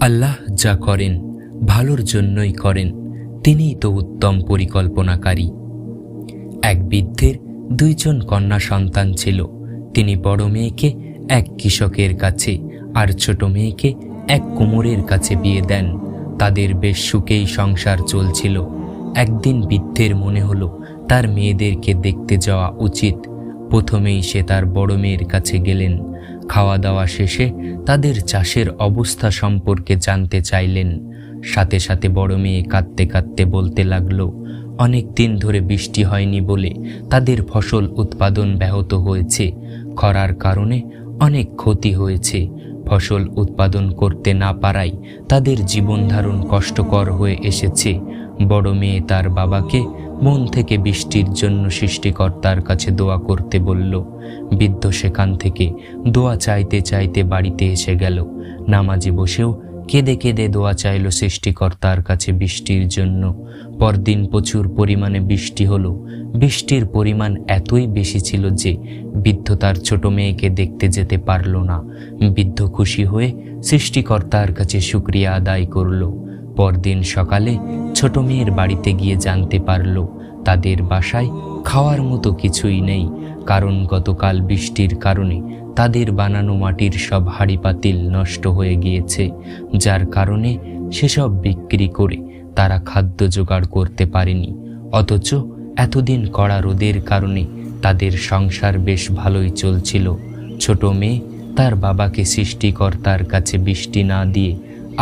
আল্লাহ যা করেন ভালোর জন্যই করেন, তিনিই তো উত্তম পরিকল্পনাকারী। এক বৃদ্ধের 2 জন কন্যা সন্তান ছিল। তিনি বড় মেয়েকে এক কৃষকের কাছে আর ছোট মেয়েকে এক কুমোরের কাছে বিয়ে দেন। তাদের বেশ সুখেই সংসার চলছিল। একদিন বৃদ্ধের মনে হলো তার মেয়েদেরকে দেখতে যাওয়া উচিত। প্রথমেই সে তার বড় মেয়ের কাছে গেলেন। খাওয়া দাওয়া শেষে তাদের চাষের অবস্থা সম্পর্কে জানতে চাইলেন। সাথে সাথে বড় মেয়ে কাঁদতে কাঁদতে বলতে লাগলো, অনেক দিন ধরে বৃষ্টি হয়নি বলে তাদের ফসল উৎপাদন ব্যাহত হয়েছে। খরার কারণে অনেক ক্ষতি হয়েছে। ফসল উৎপাদন করতে না পারায় তাদের জীবনধারণ কষ্টকর হয়ে এসেছে। বড় মেয়ে তার বাবাকে মন থেকে বৃষ্টির জন্য সৃষ্টিকর্তার কাছে দোয়া করতে বলল। বৃদ্ধ সেখান থেকে দোয়া চাইতে চাইতে বাড়িতে এসে গেল। নামাজে বসেও কেঁদে কেঁদে দোয়া চাইল সৃষ্টিকর্তার কাছে বৃষ্টির জন্য। পরদিন প্রচুর পরিমাণে বৃষ্টি হলো। বৃষ্টির পরিমাণ এতই বেশি ছিল যে বৃদ্ধ তার ছোট মেয়েকে দেখতে যেতে পারল না। বৃদ্ধ খুশি হয়ে সৃষ্টিকর্তার কাছে শুকরিয়া আদায় করল। পরদিন সকালে ছোট মেয়ের বাড়িতে গিয়ে জানতে পারল তাদের বাসায় খাওয়ার মতো কিছুই নেই, কারণ গতকাল বৃষ্টির কারণে তাদের বানানো মাটির সব হাঁড়ি পাতিল নষ্ট হয়ে গিয়েছে, যার কারণে সেসব বিক্রি করে তারা খাদ্য জোগাড় করতে পারেনি। অথচ এতদিন কড়া রোদের কারণে তাদের সংসার বেশ ভালোই চলছিল। ছোট মেয়ে তার বাবাকে সৃষ্টিকর্তার কাছে বৃষ্টি না দিয়ে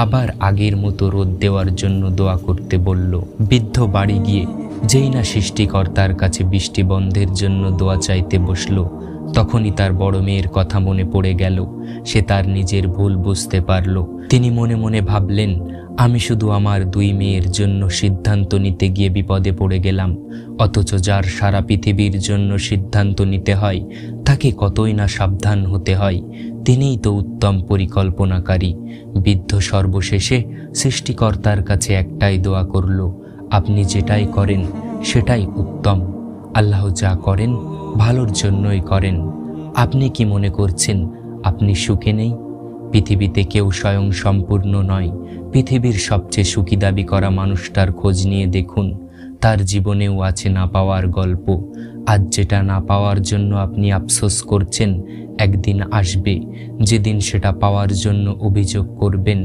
আবার আগের মতো রোদ দেওয়ার জন্য দোয়া করতে বলল। বৃদ্ধ বাড়ি গিয়ে যেই না সৃষ্টিকর্তার কাছে বৃষ্টি বন্ধের জন্য দোয়া চাইতে বসল, তখনই তার বড় মেয়ের কথা মনে পড়ে গেল। সে তার নিজের ভুল বুঝতে পারল। তিনি মনে মনে ভাবলেন, আমি শুধু আমার 2 মেয়ের জন্য সিদ্ধান্ত নিতে গিয়ে বিপদে পড়ে গেলাম, অথচ যার সারা পৃথিবীর জন্য সিদ্ধান্ত নিতে হয় তাকে কতই না সাবধান হতে হয়। তিনিই তো উত্তম পরিকল্পনাকারী। বৃদ্ধ সর্বশেষে সৃষ্টিকর্তার কাছে একটাই দোয়া করল, আপনি যেটাই করেন সেটাই উত্তম। আল্লাহ যা করেন ভালোর জন্যই করেন। আপনি কি মনে করছেন আপনি সুখে নেই? পৃথিবীতে কেউ স্বয়ং সম্পূর্ণ নয়। পৃথিবীর সবচেয়ে সুখী দাবি করা মানুষটার খোঁজ নিয়ে দেখুন, তার জীবনেও আছে না পাওয়ার গল্প। আজ যেটা না পাওয়ার জন্য আপনি আফসোস করছেন, একদিন আসবে যেদিন সেটা পাওয়ার জন্য অভিযোগ করবেন।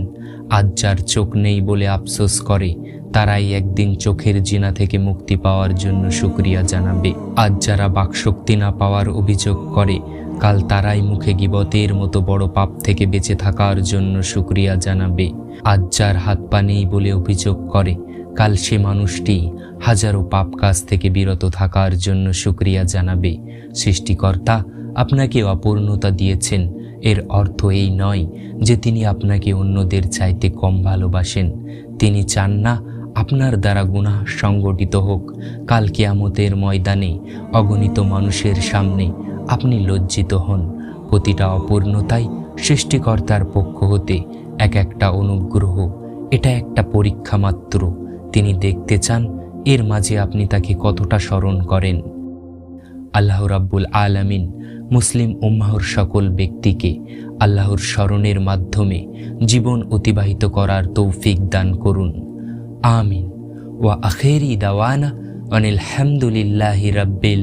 আজ যার চোখ নেই বলে আফসোস করে, তারাই একদিন চোখের জিনা থেকে মুক্তি পাওয়ার জন্য শুকরিয়া জানাবে। আজ যারা বাকশক্তি না পাওয়ার অভিযোগ করে, কাল তারাই মুখে গীবতের মতো বড় পাপ থেকে বেঁচে থাকার জন্য শুকরিয়া জানাবে। আজ যার হাত পা নেই বলে অভিযোগ করে, কাল সে মানুষটি হাজারো পাপ কাজ থেকে বিরত থাকার জন্য শুকরিয়া জানাবে। সৃষ্টিকর্তা আপনাকে অপূর্ণতা দিয়েছেন, এর অর্থ এই নয় যে তিনি আপনাকে অন্যদের চাইতে কম ভালোবাসেন। তিনি চান না আপনার দ্বারা গুনাহ সংগঠিত হোক। কাল কিয়ামতের ময়দানে অগণিত মানুষের সামনে আপনি লজ্জিত হন। প্রতিটা অপূর্ণতাই সৃষ্টিকর্তার পক্ষ হতে এক একটা অনুগ্রহ। এটা একটা পরীক্ষা মাত্র। তিনি দেখতে চান এর মাঝে আপনি তাকে কতটা স্মরণ করেন। আল্লাহ রাব্বুল আলামিন মুসলিম উম্মাহর সকল ব্যক্তিকে আল্লাহর স্মরণের মাধ্যমে জীবন অতিবাহিত করার তৌফিক দান করুন। আমিন। ওয়া আখিরি দাওয়ানা আনিল হামদুলিল্লাহি রাব্বিল